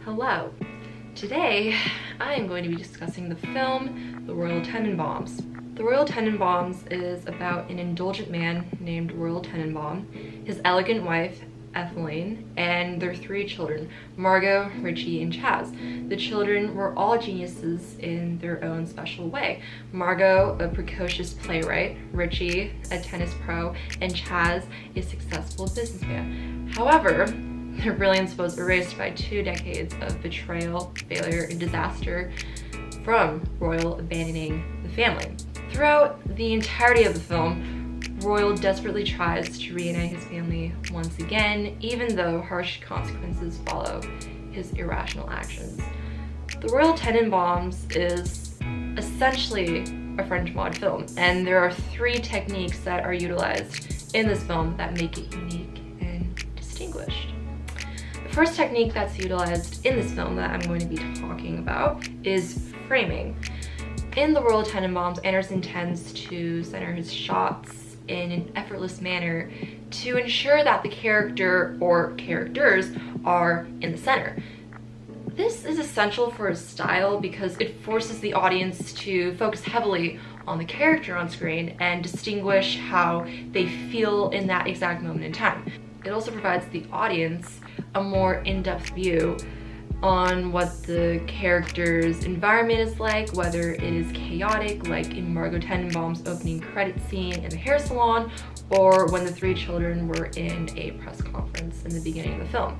Hello. Today, I am going to be discussing the film, The Royal Tenenbaums. The Royal Tenenbaums is about an indulgent man named Royal Tenenbaum, his elegant wife, Ethelene, and their three children, Margot, Richie, and Chaz. The children were all geniuses in their own special way. Margot, a precocious playwright, Richie, a tennis pro, and Chaz, a successful businessman. However, their brilliance was erased by 2 decades of betrayal, failure, and disaster from Royal abandoning the family. Throughout the entirety of the film, Royal desperately tries to reunite his family once again, even though harsh consequences follow his irrational actions. The Royal Tenenbaums is essentially a French mod film, and there are 3 techniques that are utilized in this film that make it unique and distinguished. The first technique that's utilized in this film that I'm going to be talking about is framing. In The Royal Tenenbaums, Anderson tends to center his shots in an effortless manner to ensure that the character or characters are in the center. This is essential for his style because it forces the audience to focus heavily on the character on screen and distinguish how they feel in that exact moment in time. It also provides the audience a more in-depth view on what the character's environment is like, whether it is chaotic, like in Margot Tenenbaum's opening credit scene in the hair salon, or when the 3 children were in a press conference in the beginning of the film.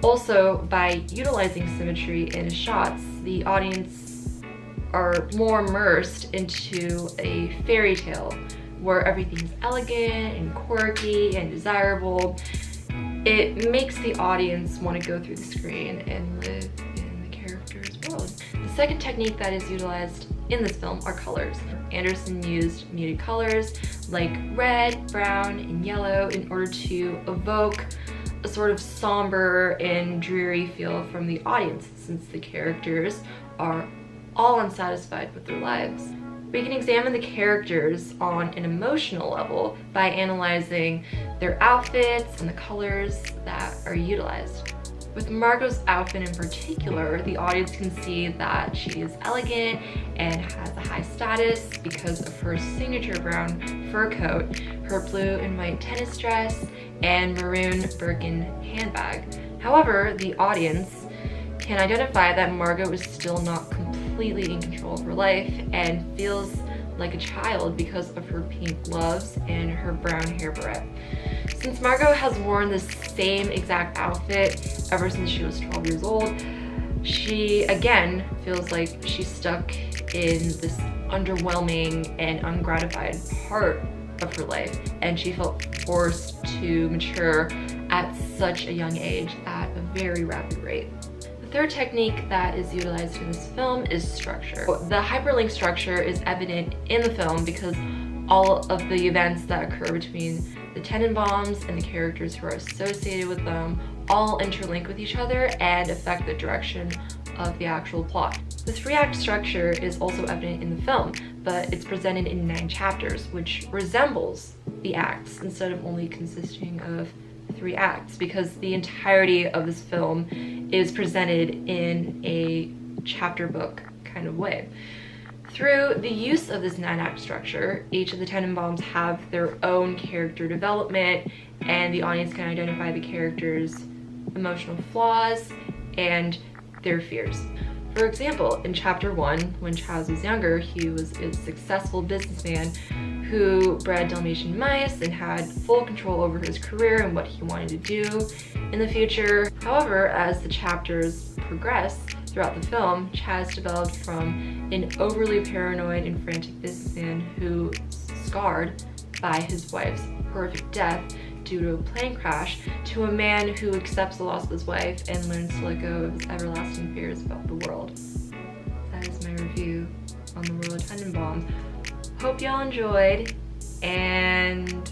Also, by utilizing symmetry in his shots, the audience are more immersed into a fairy tale where everything's elegant and quirky and desirable. It makes the audience want to go through the screen and live in the character's world. The second technique that is utilized in this film are colors. Anderson used muted colors like red, brown, and yellow in order to evoke a sort of somber and dreary feel from the audience, since the characters are all unsatisfied with their lives. We can examine the characters on an emotional level by analyzing their outfits and the colors that are utilized. With Margot's outfit in particular, the audience can see that she is elegant and has a high status because of her signature brown fur coat, her blue and white tennis dress, and maroon Birkin handbag. However, the audience can identify that Margot is still not completely in control of her life and feels like a child because of her pink gloves and her brown hair beret. Since Margot has worn this same exact outfit ever since she was 12 years old, she again feels like she's stuck in this underwhelming and ungratified part of her life, and she felt forced to mature at such a young age at a very rapid rate. The third technique that is utilized in this film is structure. The hyperlink structure is evident in the film because all of the events that occur between the Tenenbaums and the characters who are associated with them all interlink with each other and affect the direction of the actual plot. The 3-act structure is also evident in the film, but it's presented in 9 chapters, which resembles the acts instead of only consisting of 3 acts, because the entirety of this film is presented in a chapter book kind of way. Through the use of this 9-act structure, each of the Tenenbaums have their own character development, and the audience can identify the characters' emotional flaws and their fears. For example, in chapter 1, when Chaz was younger, he was a successful businessman who bred Dalmatian mice and had full control over his career and what he wanted to do in the future. However, as the chapters progress throughout the film, Chaz developed from an overly paranoid and frantic businessman who scarred by his wife's horrific death due to a plane crash to a man who accepts the loss of his wife and learns to let go of his everlasting fears about the world. That is my review on The Royal Tenenbaums. Hope y'all enjoyed, and